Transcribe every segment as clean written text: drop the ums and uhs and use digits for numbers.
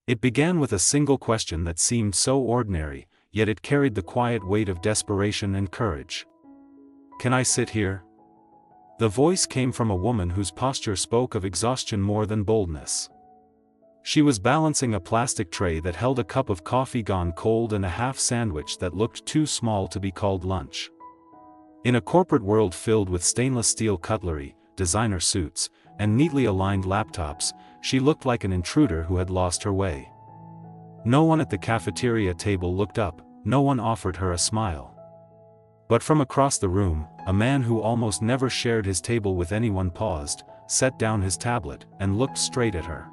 It began with a single question that seemed so ordinary, yet it carried the quiet weight of desperation and courage. "Can I sit here?" The voice came from a woman whose posture spoke of exhaustion more than boldness. She was balancing a plastic tray that held a cup of coffee gone cold and a half sandwich that looked too small to be called lunch. In a corporate world filled with stainless steel cutlery, designer suits, and neatly aligned laptops, she looked like an intruder who had lost her way. No one at the cafeteria table looked up, no one offered her a smile. But from across the room, a man who almost never shared his table with anyone paused, set down his tablet, and looked straight at her.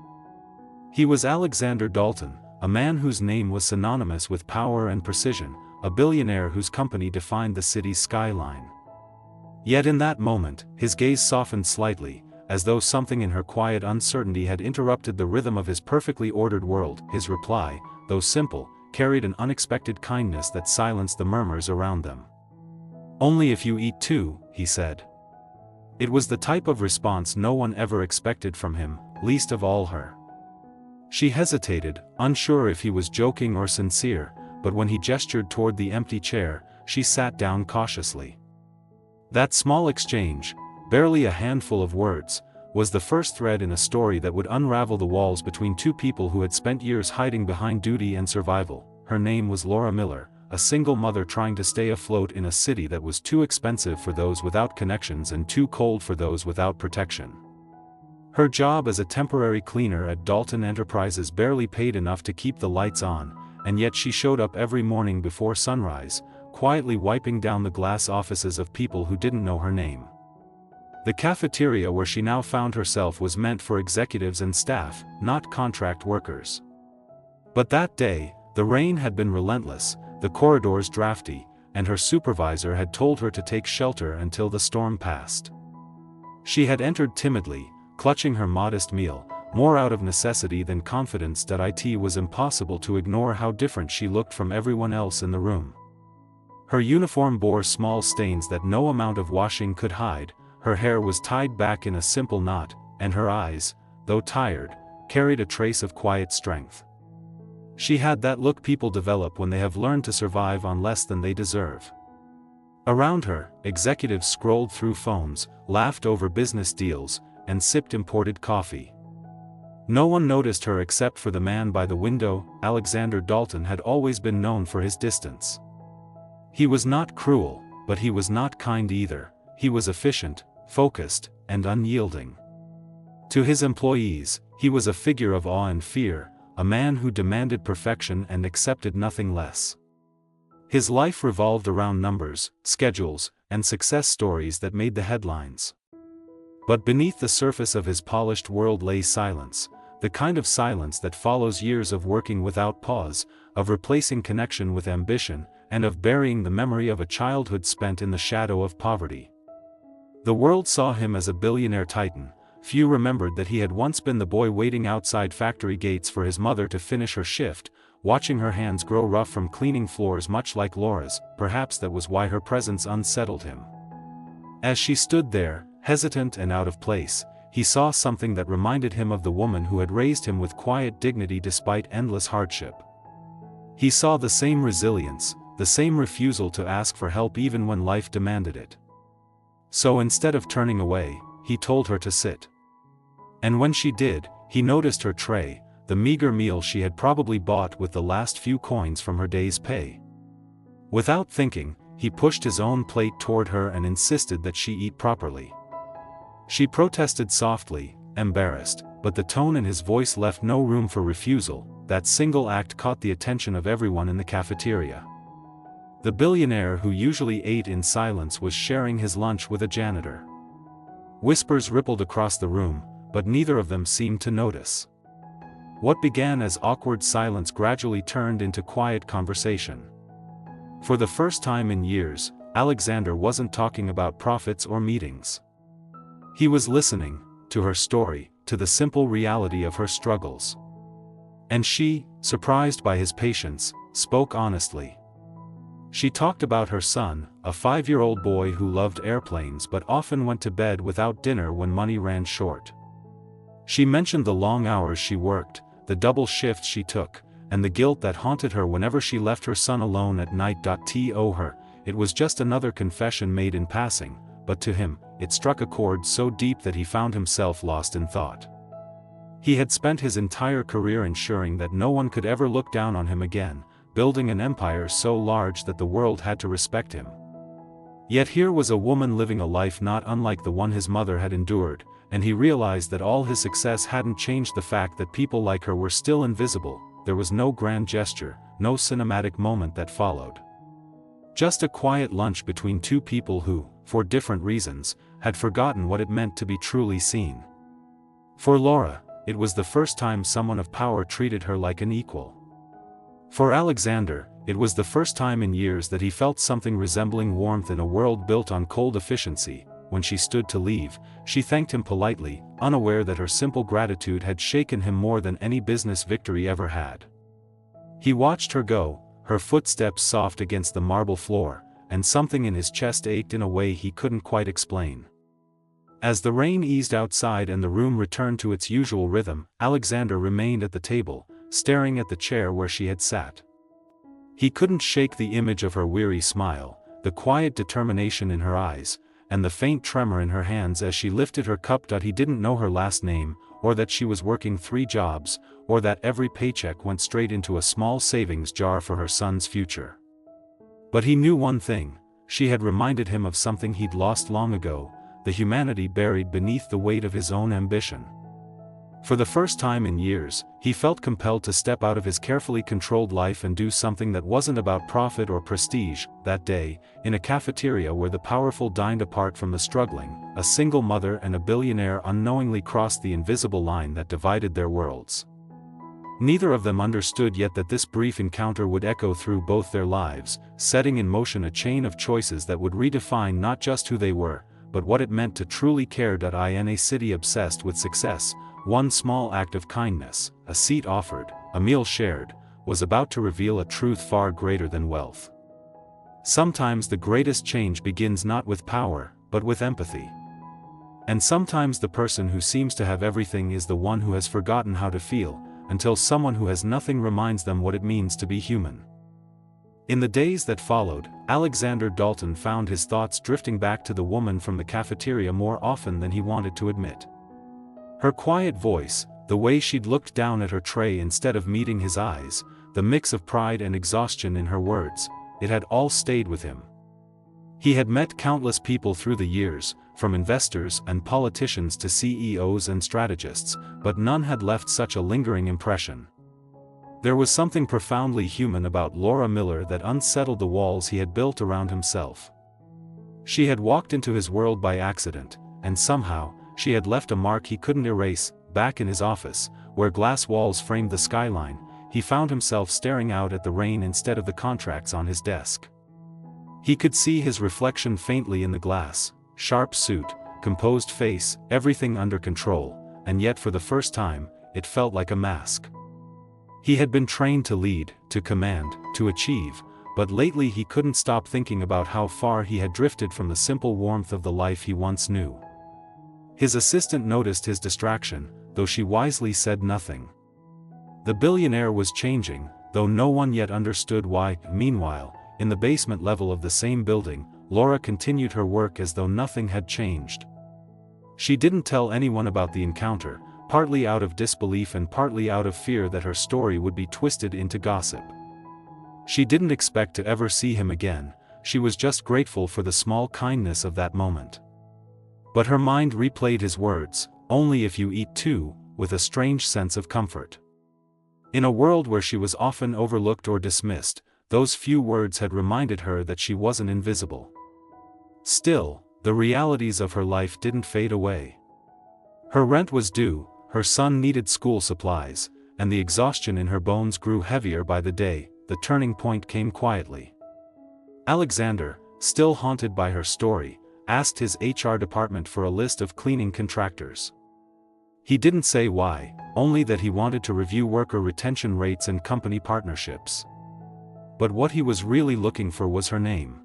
He was Alexander Dalton, a man whose name was synonymous with power and precision, a billionaire whose company defined the city's skyline. Yet in that moment, his gaze softened slightly, as though something in her quiet uncertainty had interrupted the rhythm of his perfectly ordered world. His reply, though simple, carried an unexpected kindness that silenced the murmurs around them. "Only if you eat too," he said. It was the type of response no one ever expected from him, least of all her. She hesitated, unsure if he was joking or sincere, but when he gestured toward the empty chair, she sat down cautiously. That small exchange, barely a handful of words, was the first thread in a story that would unravel the walls between two people who had spent years hiding behind duty and survival. Her name was Laura Miller, a single mother trying to stay afloat in a city that was too expensive for those without connections and too cold for those without protection. Her job as a temporary cleaner at Dalton Enterprises barely paid enough to keep the lights on, and yet she showed up every morning before sunrise, quietly wiping down the glass offices of people who didn't know her name. The cafeteria where she now found herself was meant for executives and staff, not contract workers. But that day, the rain had been relentless, the corridors drafty, and her supervisor had told her to take shelter until the storm passed. She had entered timidly, clutching her modest meal, more out of necessity than confidence that it was impossible to ignore how different she looked from everyone else in the room. Her uniform bore small stains that no amount of washing could hide, her hair was tied back in a simple knot, and her eyes, though tired, carried a trace of quiet strength. She had that look people develop when they have learned to survive on less than they deserve. Around her, executives scrolled through phones, laughed over business deals, and sipped imported coffee. No one noticed her except for the man by the window. Alexander Dalton had always been known for his distance. He was not cruel, but he was not kind either. He was efficient, focused, and unyielding. To his employees, he was a figure of awe and fear, a man who demanded perfection and accepted nothing less. His life revolved around numbers, schedules, and success stories that made the headlines. But beneath the surface of his polished world lay silence, the kind of silence that follows years of working without pause, of replacing connection with ambition, and of burying the memory of a childhood spent in the shadow of poverty. The world saw him as a billionaire titan. Few remembered that he had once been the boy waiting outside factory gates for his mother to finish her shift, watching her hands grow rough from cleaning floors much like Laura's. Perhaps that was why her presence unsettled him. As she stood there, hesitant and out of place, he saw something that reminded him of the woman who had raised him with quiet dignity despite endless hardship. He saw the same resilience, the same refusal to ask for help even when life demanded it. So instead of turning away, he told her to sit. And when she did, he noticed her tray, the meager meal she had probably bought with the last few coins from her day's pay. Without thinking, he pushed his own plate toward her and insisted that she eat properly. She protested softly, embarrassed, but the tone in his voice left no room for refusal. That single act caught the attention of everyone in the cafeteria. The billionaire who usually ate in silence was sharing his lunch with a janitor. Whispers rippled across the room, but neither of them seemed to notice. What began as awkward silence gradually turned into quiet conversation. For the first time in years, Alexander wasn't talking about profits or meetings. He was listening, to her story, to the simple reality of her struggles. And she, surprised by his patience, spoke honestly. She talked about her son, a 5-year-old boy who loved airplanes but often went to bed without dinner when money ran short. She mentioned the long hours she worked, the double shifts she took, and the guilt that haunted her whenever she left her son alone at night. To her, it was just another confession made in passing, but to him, it struck a chord so deep that he found himself lost in thought. He had spent his entire career ensuring that no one could ever look down on him again, building an empire so large that the world had to respect him. Yet here was a woman living a life not unlike the one his mother had endured, and he realized that all his success hadn't changed the fact that people like her were still invisible. There was no grand gesture, no cinematic moment that followed. Just a quiet lunch between two people who, for different reasons, had forgotten what it meant to be truly seen. For Laura, it was the first time someone of power treated her like an equal. For Alexander, it was the first time in years that he felt something resembling warmth in a world built on cold efficiency. When she stood to leave, she thanked him politely, unaware that her simple gratitude had shaken him more than any business victory ever had. He watched her go, her footsteps soft against the marble floor, and something in his chest ached in a way he couldn't quite explain. As the rain eased outside and the room returned to its usual rhythm, Alexander remained at the table, staring at the chair where she had sat. He couldn't shake the image of her weary smile, the quiet determination in her eyes, and the faint tremor in her hands as she lifted her cup. He didn't know her last name, or that she was working 3 jobs, or that every paycheck went straight into a small savings jar for her son's future. But he knew one thing: she had reminded him of something he'd lost long ago, the humanity buried beneath the weight of his own ambition. For the first time in years, he felt compelled to step out of his carefully controlled life and do something that wasn't about profit or prestige. That day, in a cafeteria where the powerful dined apart from the struggling, a single mother and a billionaire unknowingly crossed the invisible line that divided their worlds. Neither of them understood yet that this brief encounter would echo through both their lives, setting in motion a chain of choices that would redefine not just who they were, but what it meant to truly care. In a city obsessed with success, one small act of kindness, a seat offered, a meal shared, was about to reveal a truth far greater than wealth. Sometimes the greatest change begins not with power, but with empathy. And sometimes the person who seems to have everything is the one who has forgotten how to feel, until someone who has nothing reminds them what it means to be human. In the days that followed, Alexander Dalton found his thoughts drifting back to the woman from the cafeteria more often than he wanted to admit. Her quiet voice, the way she'd looked down at her tray instead of meeting his eyes, the mix of pride and exhaustion in her words, it had all stayed with him. He had met countless people through the years, from investors and politicians to CEOs and strategists, but none had left such a lingering impression. There was something profoundly human about Laura Miller that unsettled the walls he had built around himself. She had walked into his world by accident, and somehow, she had left a mark he couldn't erase. Back in his office, where glass walls framed the skyline, he found himself staring out at the rain instead of the contracts on his desk. He could see his reflection faintly in the glass: sharp suit, composed face, everything under control, and yet for the first time, it felt like a mask. He had been trained to lead, to command, to achieve, but lately he couldn't stop thinking about how far he had drifted from the simple warmth of the life he once knew. His assistant noticed his distraction, though she wisely said nothing. The billionaire was changing, though no one yet understood why. Meanwhile, in the basement level of the same building, Laura continued her work as though nothing had changed. She didn't tell anyone about the encounter, partly out of disbelief and partly out of fear that her story would be twisted into gossip. She didn't expect to ever see him again, she was just grateful for the small kindness of that moment. But her mind replayed his words, "Only if you eat too," with a strange sense of comfort. In a world where she was often overlooked or dismissed, those few words had reminded her that she wasn't invisible. Still, the realities of her life didn't fade away. Her rent was due, her son needed school supplies, and the exhaustion in her bones grew heavier by the day. The turning point came quietly. Alexander, still haunted by her story, asked his HR department for a list of cleaning contractors. He didn't say why, only that he wanted to review worker retention rates and company partnerships. But what he was really looking for was her name.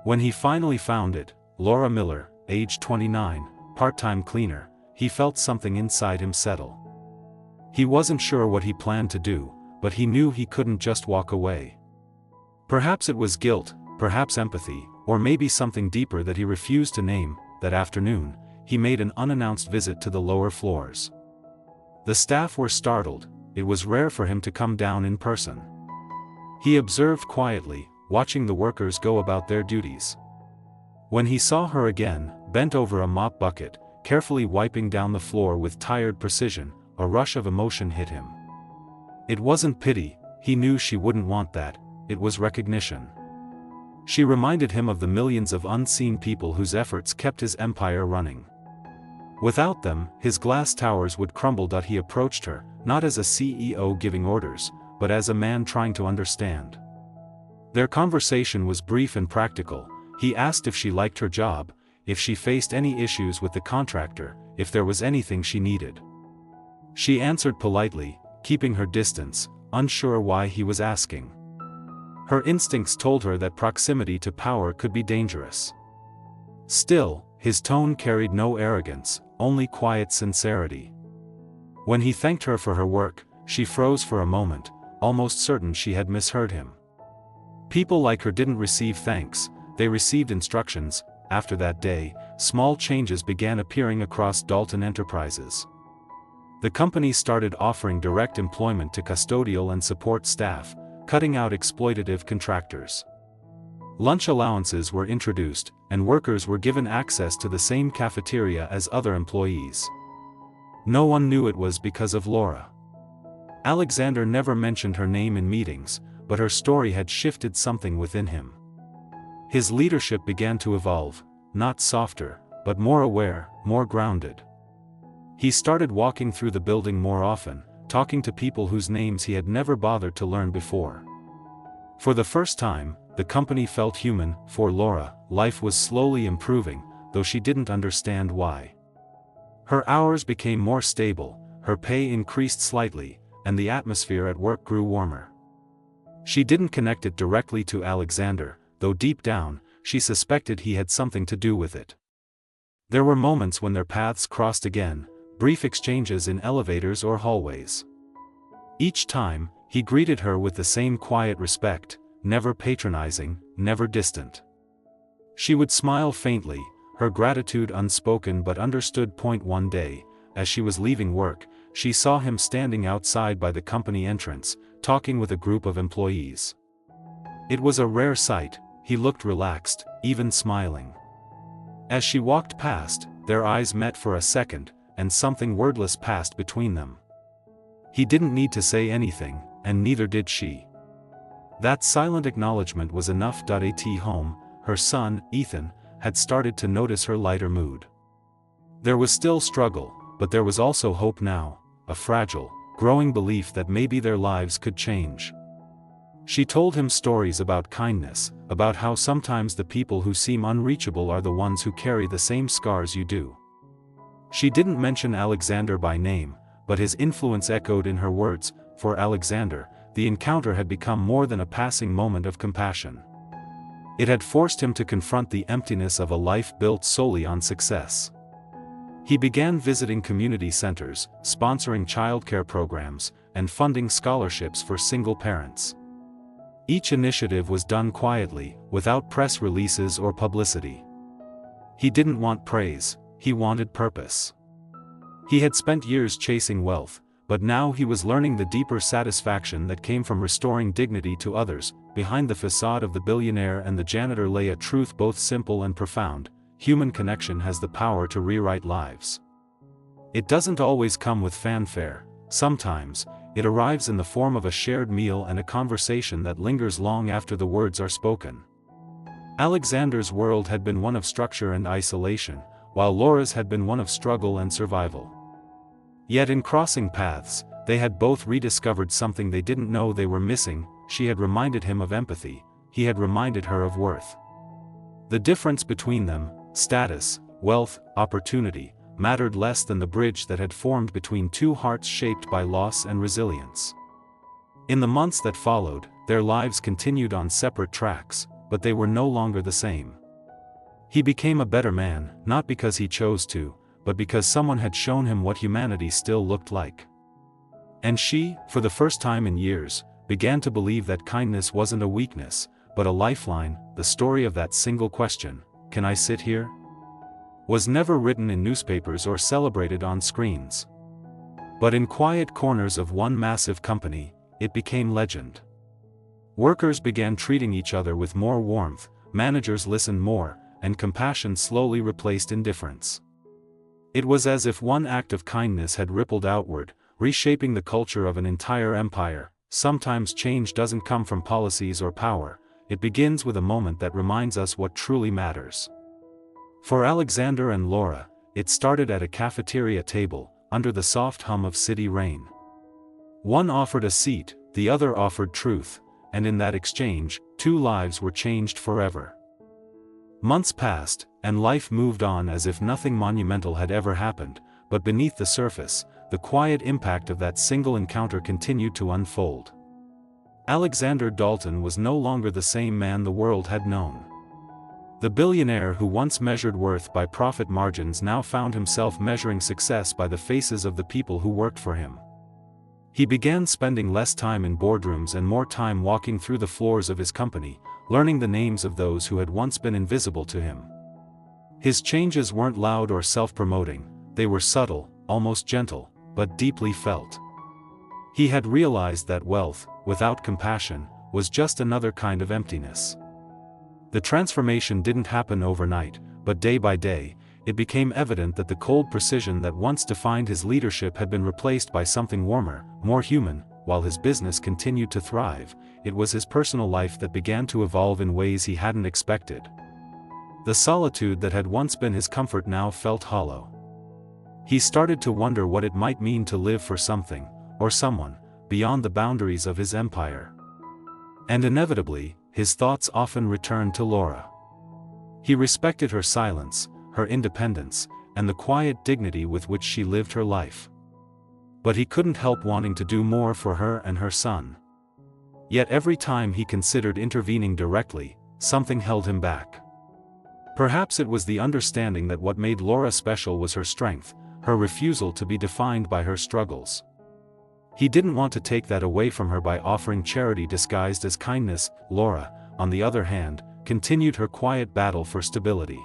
When he finally found it, Laura Miller, age 29, part-time cleaner, he felt something inside him settle. He wasn't sure what he planned to do, but he knew he couldn't just walk away. Perhaps it was guilt, perhaps empathy, or maybe something deeper that he refused to name. That afternoon, he made an unannounced visit to the lower floors. The staff were startled. It was rare for him to come down in person. He observed quietly, watching the workers go about their duties. When he saw her again, bent over a mop bucket, carefully wiping down the floor with tired precision, a rush of emotion hit him. It wasn't pity, he knew she wouldn't want that, it was recognition. She reminded him of the millions of unseen people whose efforts kept his empire running. Without them, his glass towers would crumble. He approached her, not as a CEO giving orders, but as a man trying to understand. Their conversation was brief and practical. He asked if she liked her job, if she faced any issues with the contractor, if there was anything she needed. She answered politely, keeping her distance, unsure why he was asking. Her instincts told her that proximity to power could be dangerous. Still, his tone carried no arrogance, only quiet sincerity. When he thanked her for her work, she froze for a moment, almost certain she had misheard him. People like her didn't receive thanks, they received instructions. After that day, small changes began appearing across Dalton Enterprises. The company started offering direct employment to custodial and support staff, cutting out exploitative contractors. Lunch allowances were introduced, and workers were given access to the same cafeteria as other employees. No one knew it was because of Laura. Alexander never mentioned her name in meetings, but her story had shifted something within him. His leadership began to evolve, not softer, but more aware, more grounded. He started walking through the building more often, talking to people whose names he had never bothered to learn before. For the first time, the company felt human. For Laura, life was slowly improving, though she didn't understand why. Her hours became more stable, her pay increased slightly, and the atmosphere at work grew warmer. She didn't connect it directly to Alexander, though deep down, she suspected he had something to do with it. There were moments when their paths crossed again, brief exchanges in elevators or hallways. Each time, he greeted her with the same quiet respect, never patronizing, never distant. She would smile faintly, her gratitude unspoken but understood. One day, as she was leaving work, she saw him standing outside by the company entrance, talking with a group of employees. It was a rare sight. He looked relaxed, even smiling. As she walked past, their eyes met for a second, and something wordless passed between them. He didn't need to say anything, and neither did she. That silent acknowledgement was enough. At home, her son, Ethan, had started to notice her lighter mood. There was still struggle, but there was also hope now, a fragile, growing belief that maybe their lives could change. She told him stories about kindness, about how sometimes the people who seem unreachable are the ones who carry the same scars you do. She didn't mention Alexander by name, but his influence echoed in her words. For Alexander, the encounter had become more than a passing moment of compassion. It had forced him to confront the emptiness of a life built solely on success. He began visiting community centers, sponsoring childcare programs, and funding scholarships for single parents. Each initiative was done quietly, without press releases or publicity. He didn't want praise, he wanted purpose. He had spent years chasing wealth, but now he was learning the deeper satisfaction that came from restoring dignity to others. Behind the facade of the billionaire and the janitor lay a truth both simple and profound: human connection has the power to rewrite lives. It doesn't always come with fanfare. Sometimes, it arrives in the form of a shared meal and a conversation that lingers long after the words are spoken. Alexander's world had been one of structure and isolation, while Laura's had been one of struggle and survival. Yet in crossing paths, they had both rediscovered something they didn't know they were missing. She had reminded him of empathy, he had reminded her of worth. The difference between them, status, wealth, opportunity, mattered less than the bridge that had formed between two hearts shaped by loss and resilience. In the months that followed, their lives continued on separate tracks, but they were no longer the same. He became a better man, not because he chose to, but because someone had shown him what humanity still looked like. And she, for the first time in years, began to believe that kindness wasn't a weakness, but a lifeline. The story of that single question, "Can I sit here?" was never written in newspapers or celebrated on screens. But in quiet corners of one massive company, it became legend. Workers began treating each other with more warmth, managers listened more, and compassion slowly replaced indifference. It was as if one act of kindness had rippled outward, reshaping the culture of an entire empire. Sometimes change doesn't come from policies or power, it begins with a moment that reminds us what truly matters. For Alexander and Laura, it started at a cafeteria table, under the soft hum of city rain. One offered a seat, the other offered truth, and in that exchange, two lives were changed forever. Months passed, and life moved on as if nothing monumental had ever happened, but beneath the surface, the quiet impact of that single encounter continued to unfold. Alexander Dalton was no longer the same man the world had known. The billionaire who once measured worth by profit margins now found himself measuring success by the faces of the people who worked for him. He began spending less time in boardrooms and more time walking through the floors of his company, learning the names of those who had once been invisible to him. His changes weren't loud or self-promoting, they were subtle, almost gentle, but deeply felt. He had realized that wealth, without compassion, was just another kind of emptiness. The transformation didn't happen overnight, but day by day, it became evident that the cold precision that once defined his leadership had been replaced by something warmer, more human. While his business continued to thrive, it was his personal life that began to evolve in ways he hadn't expected. The solitude that had once been his comfort now felt hollow. He started to wonder what it might mean to live for something, or someone, beyond the boundaries of his empire. And inevitably, his thoughts often returned to Laura. He respected her silence, her independence, and the quiet dignity with which she lived her life. But he couldn't help wanting to do more for her and her son. Yet every time he considered intervening directly, something held him back. Perhaps it was the understanding that what made Laura special was her strength, her refusal to be defined by her struggles. He didn't want to take that away from her by offering charity disguised as kindness. Laura, on the other hand, continued her quiet battle for stability.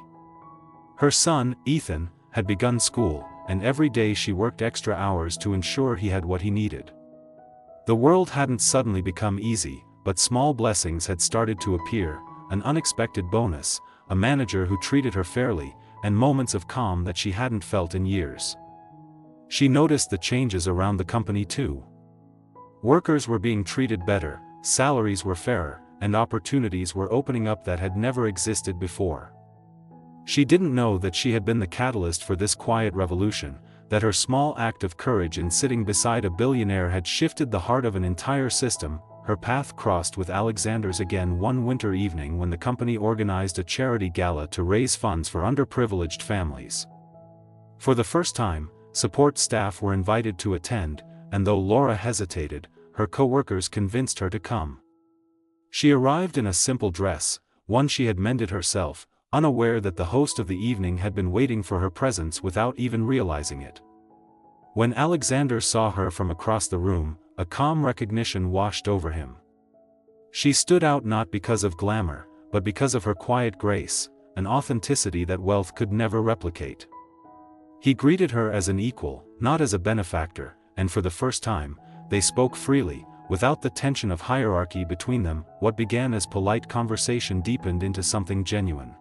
Her son, Ethan, had begun school, and every day she worked extra hours to ensure he had what he needed. The world hadn't suddenly become easy, but small blessings had started to appear, an unexpected bonus, a manager who treated her fairly, and moments of calm that she hadn't felt in years. She noticed the changes around the company too. Workers were being treated better, salaries were fairer, and opportunities were opening up that had never existed before. She didn't know that she had been the catalyst for this quiet revolution, that her small act of courage in sitting beside a billionaire had shifted the heart of an entire system. Her path crossed with Alexander's again one winter evening when the company organized a charity gala to raise funds for underprivileged families. For the first time, support staff were invited to attend, and though Laura hesitated, her co-workers convinced her to come. She arrived in a simple dress, one she had mended herself, unaware that the host of the evening had been waiting for her presence without even realizing it. When Alexander saw her from across the room, a calm recognition washed over him. She stood out not because of glamour, but because of her quiet grace, an authenticity that wealth could never replicate. He greeted her as an equal, not as a benefactor, and for the first time, they spoke freely, without the tension of hierarchy between them. What began as polite conversation deepened into something genuine.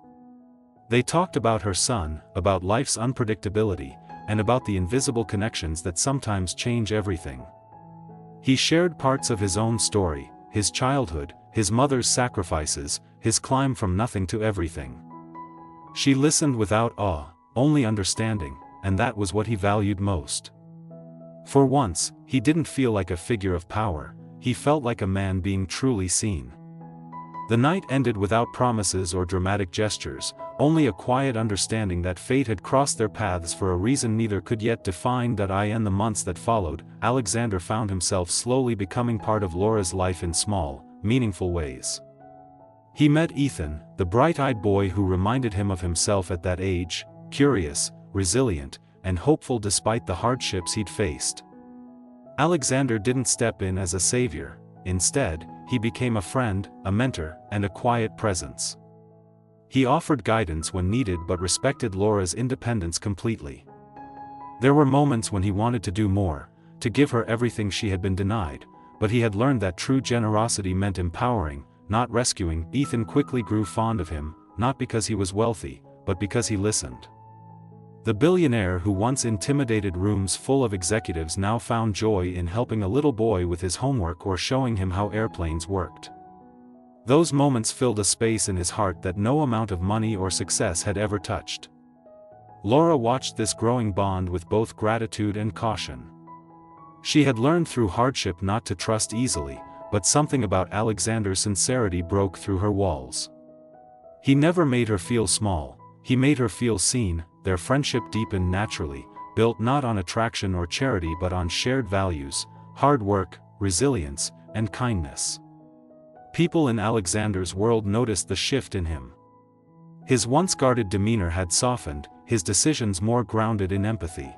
They talked about her son, about life's unpredictability, and about the invisible connections that sometimes change everything. He shared parts of his own story, his childhood, his mother's sacrifices, his climb from nothing to everything. She listened without awe, only understanding, and that was what he valued most. For once, he didn't feel like a figure of power, he felt like a man being truly seen. The night ended without promises or dramatic gestures, only a quiet understanding that fate had crossed their paths for a reason neither could yet define. In the months that followed, Alexander found himself slowly becoming part of Laura's life in small, meaningful ways. He met Ethan, the bright-eyed boy who reminded him of himself at that age, curious, resilient, and hopeful despite the hardships he'd faced. Alexander didn't step in as a savior. Instead, he became a friend, a mentor, and a quiet presence. He offered guidance when needed but respected Laura's independence completely. There were moments when he wanted to do more, to give her everything she had been denied, but he had learned that true generosity meant empowering, not rescuing. Ethan quickly grew fond of him, not because he was wealthy, but because he listened. The billionaire who once intimidated rooms full of executives now found joy in helping a little boy with his homework or showing him how airplanes worked. Those moments filled a space in his heart that no amount of money or success had ever touched. Laura watched this growing bond with both gratitude and caution. She had learned through hardship not to trust easily, but something about Alexander's sincerity broke through her walls. He never made her feel small, he made her feel seen. Their friendship deepened naturally, built not on attraction or charity but on shared values, hard work, resilience, and kindness. People in Alexander's world noticed the shift in him. His once guarded demeanor had softened, his decisions more grounded in empathy.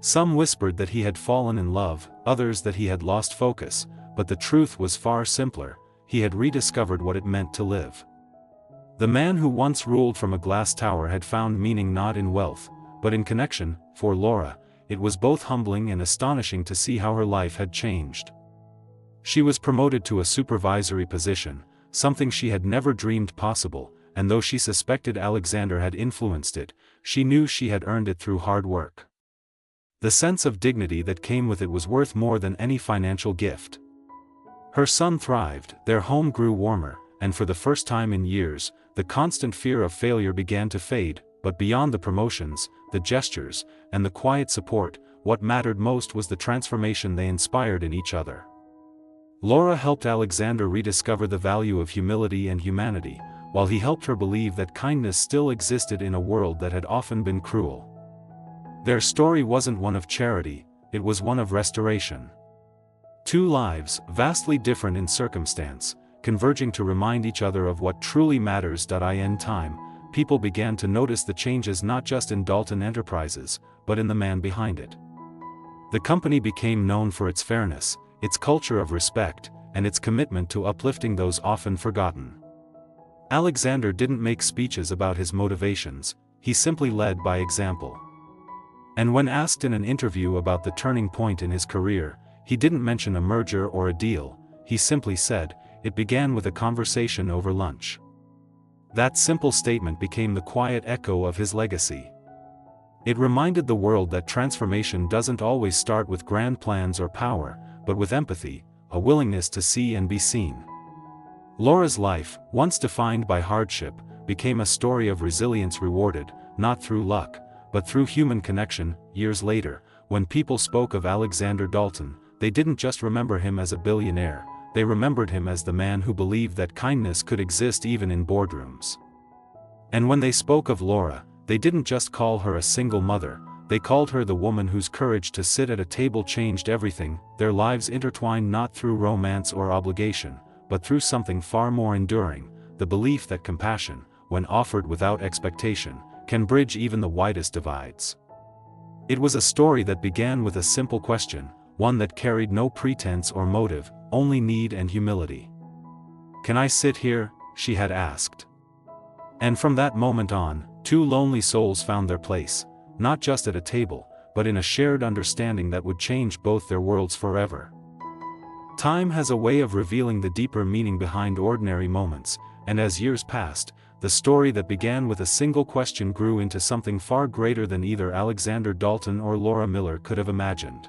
Some whispered that he had fallen in love, others that he had lost focus, but the truth was far simpler: he had rediscovered what it meant to live. The man who once ruled from a glass tower had found meaning not in wealth, but in connection. For Laura, it was both humbling and astonishing to see how her life had changed. She was promoted to a supervisory position, something she had never dreamed possible, and though she suspected Alexander had influenced it, she knew she had earned it through hard work. The sense of dignity that came with it was worth more than any financial gift. Her son thrived, their home grew warmer, and for the first time in years, the constant fear of failure began to fade. But beyond the promotions, the gestures, and the quiet support, what mattered most was the transformation they inspired in each other. Laura helped Alexander rediscover the value of humility and humanity, while he helped her believe that kindness still existed in a world that had often been cruel. Their story wasn't one of charity, it was one of restoration. Two lives, vastly different in circumstance, converging to remind each other of what truly matters. In time, people began to notice the changes not just in Dalton Enterprises, but in the man behind it. The company became known for its fairness, its culture of respect, and its commitment to uplifting those often forgotten. Alexander didn't make speeches about his motivations, he simply led by example. And when asked in an interview about the turning point in his career, he didn't mention a merger or a deal, he simply said, "It began with a conversation over lunch." That simple statement became the quiet echo of his legacy. It reminded the world that transformation doesn't always start with grand plans or power, but with empathy, a willingness to see and be seen. Laura's life, once defined by hardship, became a story of resilience rewarded, not through luck, but through human connection. Years later, when people spoke of Alexander Dalton, they didn't just remember him as a billionaire, they remembered him as the man who believed that kindness could exist even in boardrooms. And when they spoke of Laura, they didn't just call her a single mother, they called her the woman whose courage to sit at a table changed everything. Their lives intertwined not through romance or obligation, but through something far more enduring, the belief that compassion, when offered without expectation, can bridge even the widest divides. It was a story that began with a simple question, one that carried no pretense or motive, only need and humility. "Can I sit here?" she had asked. And from that moment on, two lonely souls found their place, not just at a table, but in a shared understanding that would change both their worlds forever. Time has a way of revealing the deeper meaning behind ordinary moments, and as years passed, the story that began with a single question grew into something far greater than either Alexander Dalton or Laura Miller could have imagined.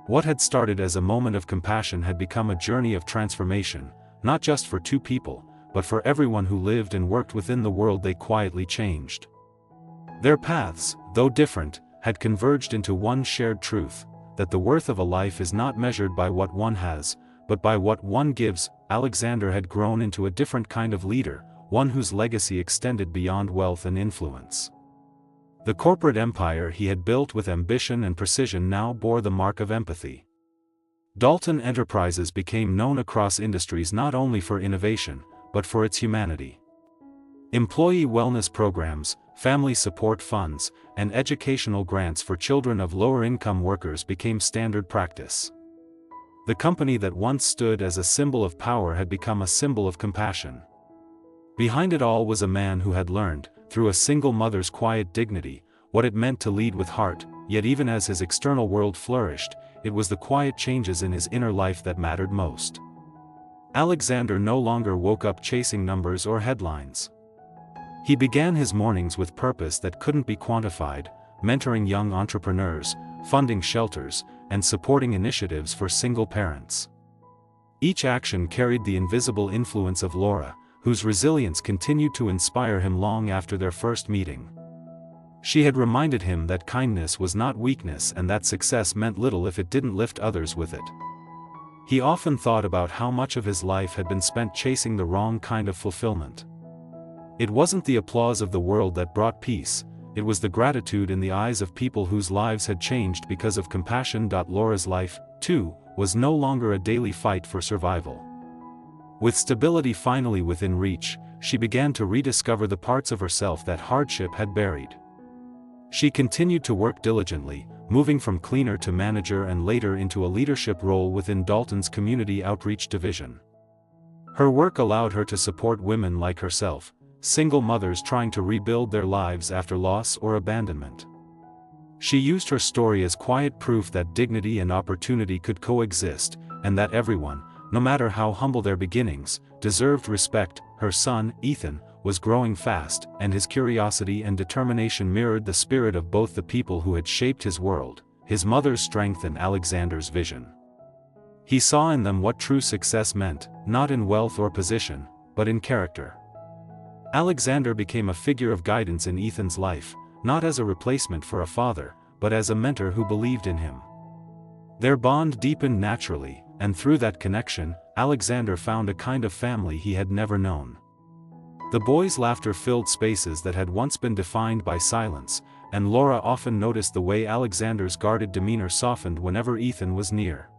What had started as a moment of compassion had become a journey of transformation, not just for two people, but for everyone who lived and worked within the world they quietly changed. Their paths, though different, had converged into one shared truth, that the worth of a life is not measured by what one has, but by what one gives. Alexander had grown into a different kind of leader, one whose legacy extended beyond wealth and influence. The corporate empire he had built with ambition and precision now bore the mark of empathy. Dalton Enterprises became known across industries not only for innovation, but for its humanity. Employee wellness programs, family support funds, and educational grants for children of lower-income workers became standard practice. The company that once stood as a symbol of power had become a symbol of compassion. Behind it all was a man who had learned, through a single mother's quiet dignity, what it meant to lead with heart, yet even as his external world flourished, it was the quiet changes in his inner life that mattered most. Alexander no longer woke up chasing numbers or headlines. He began his mornings with purpose that couldn't be quantified, mentoring young entrepreneurs, funding shelters, and supporting initiatives for single parents. Each action carried the invisible influence of Laura, whose resilience continued to inspire him long after their first meeting. She had reminded him that kindness was not weakness and that success meant little if it didn't lift others with it. He often thought about how much of his life had been spent chasing the wrong kind of fulfillment. It wasn't the applause of the world that brought peace, it was the gratitude in the eyes of people whose lives had changed because of compassion. Laura's life, too, was no longer a daily fight for survival. With stability finally within reach, she began to rediscover the parts of herself that hardship had buried. She continued to work diligently, moving from cleaner to manager and later into a leadership role within Dalton's community outreach division. Her work allowed her to support women like herself, single mothers trying to rebuild their lives after loss or abandonment. She used her story as quiet proof that dignity and opportunity could coexist, and that everyone, no matter how humble their beginnings, deserved respect. Her son, Ethan, was growing fast, and his curiosity and determination mirrored the spirit of both the people who had shaped his world, his mother's strength and Alexander's vision. He saw in them what true success meant, not in wealth or position, but in character. Alexander became a figure of guidance in Ethan's life, not as a replacement for a father, but as a mentor who believed in him. Their bond deepened naturally, and through that connection, Alexander found a kind of family he had never known. The boys' laughter filled spaces that had once been defined by silence, and Laura often noticed the way Alexander's guarded demeanor softened whenever Ethan was near.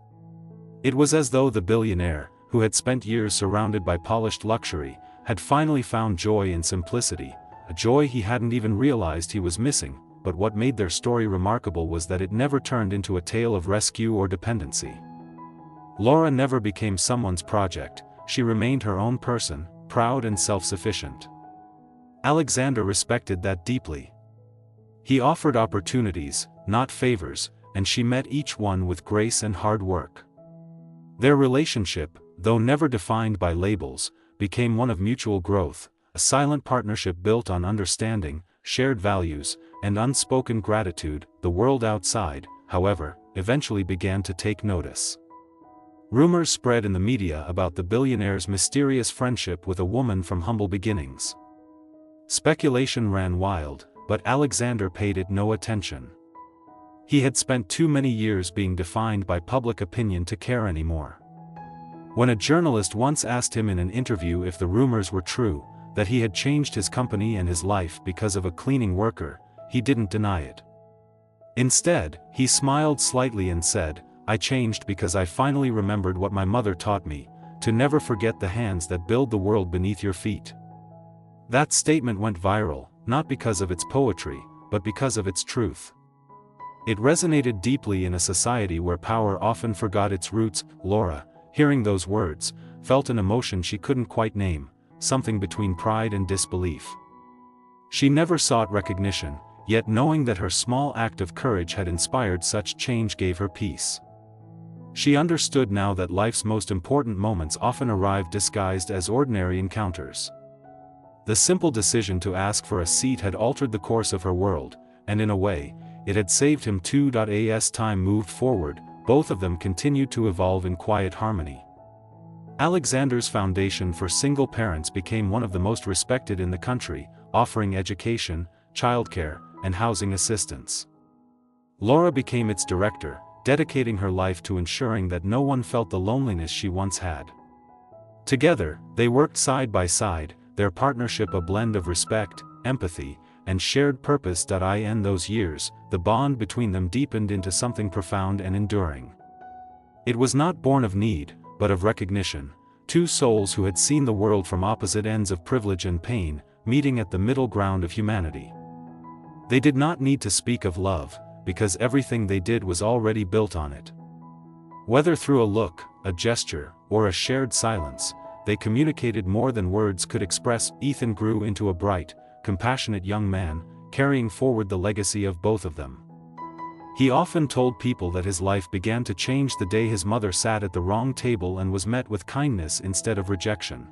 It was as though the billionaire, who had spent years surrounded by polished luxury, had finally found joy in simplicity, a joy he hadn't even realized he was missing. But what made their story remarkable was that it never turned into a tale of rescue or dependency. Laura never became someone's project, she remained her own person, proud and self-sufficient. Alexander respected that deeply. He offered opportunities, not favors, and she met each one with grace and hard work. Their relationship, though never defined by labels, became one of mutual growth, a silent partnership built on understanding, shared values, and unspoken gratitude. The world outside, however, eventually began to take notice. Rumors spread in the media about the billionaire's mysterious friendship with a woman from humble beginnings. Speculation ran wild, but Alexander paid it no attention. He had spent too many years being defined by public opinion to care anymore. When a journalist once asked him in an interview if the rumors were true, that he had changed his company and his life because of a cleaning worker, he didn't deny it. Instead, he smiled slightly and said, "I changed because I finally remembered what my mother taught me, to never forget the hands that build the world beneath your feet." That statement went viral, not because of its poetry, but because of its truth. It resonated deeply in a society where power often forgot its roots. Laura, hearing those words, felt an emotion she couldn't quite name, something between pride and disbelief. She never sought recognition, yet knowing that her small act of courage had inspired such change gave her peace. She understood now that life's most important moments often arrive disguised as ordinary encounters. The simple decision to ask for a seat had altered the course of her world, and in a way, it had saved him too. As time moved forward, both of them continued to evolve in quiet harmony. Alexander's foundation for single parents became one of the most respected in the country, offering education, childcare, and housing assistance. Laura became its director, dedicating her life to ensuring that no one felt the loneliness she once had. Together, they worked side by side, their partnership a blend of respect, empathy, and shared purpose. In those years, the bond between them deepened into something profound and enduring. It was not born of need, but of recognition, two souls who had seen the world from opposite ends of privilege and pain, meeting at the middle ground of humanity. They did not need to speak of love, because everything they did was already built on it. Whether through a look, a gesture, or a shared silence, they communicated more than words could express. Ethan grew into a bright, compassionate young man, carrying forward the legacy of both of them. He often told people that his life began to change the day his mother sat at the wrong table and was met with kindness instead of rejection.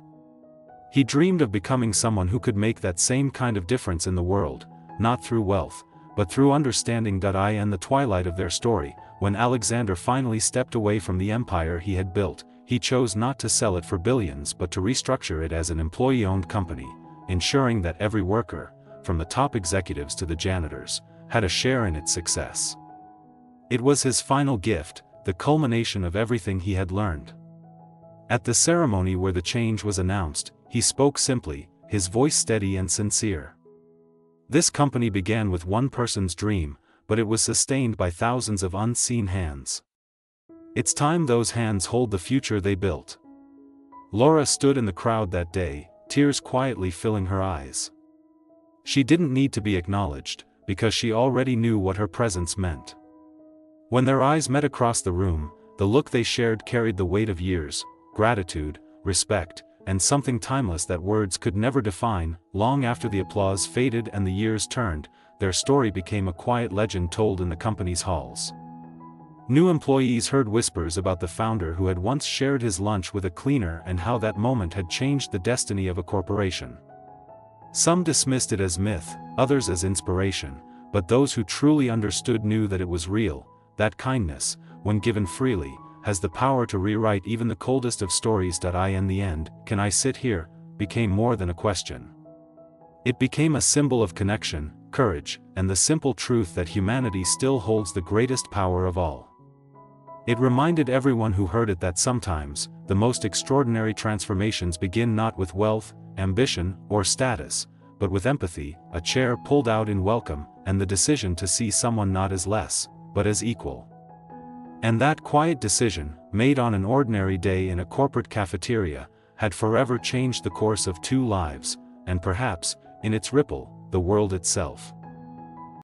He dreamed of becoming someone who could make that same kind of difference in the world, not through wealth, but through understanding. In the twilight of their story, when Alexander finally stepped away from the empire he had built, he chose not to sell it for billions but to restructure it as an employee-owned company, ensuring that every worker, from the top executives to the janitors, had a share in its success. It was his final gift, the culmination of everything he had learned. At the ceremony where the change was announced, he spoke simply, his voice steady and sincere. This company began with one person's dream, but it was sustained by thousands of unseen hands. It's time those hands hold the future they built. Laura stood in the crowd that day, tears quietly filling her eyes. She didn't need to be acknowledged, because she already knew what her presence meant. When their eyes met across the room, the look they shared carried the weight of years, gratitude, respect, and something timeless that words could never define. Long after the applause faded and the years turned, their story became a quiet legend told in the company's halls. New employees heard whispers about the founder who had once shared his lunch with a cleaner and how that moment had changed the destiny of a corporation. Some dismissed it as myth, others as inspiration, but those who truly understood knew that it was real, that kindness, when given freely, has the power to rewrite even the coldest of stories. In the end, "Can I sit here?" became more than a question. It became a symbol of connection, courage, and the simple truth that humanity still holds the greatest power of all. It reminded everyone who heard it that sometimes, the most extraordinary transformations begin not with wealth, ambition, or status, but with empathy, a chair pulled out in welcome, and the decision to see someone not as less, but as equal. And that quiet decision, made on an ordinary day in a corporate cafeteria, had forever changed the course of two lives, and perhaps, in its ripple, the world itself.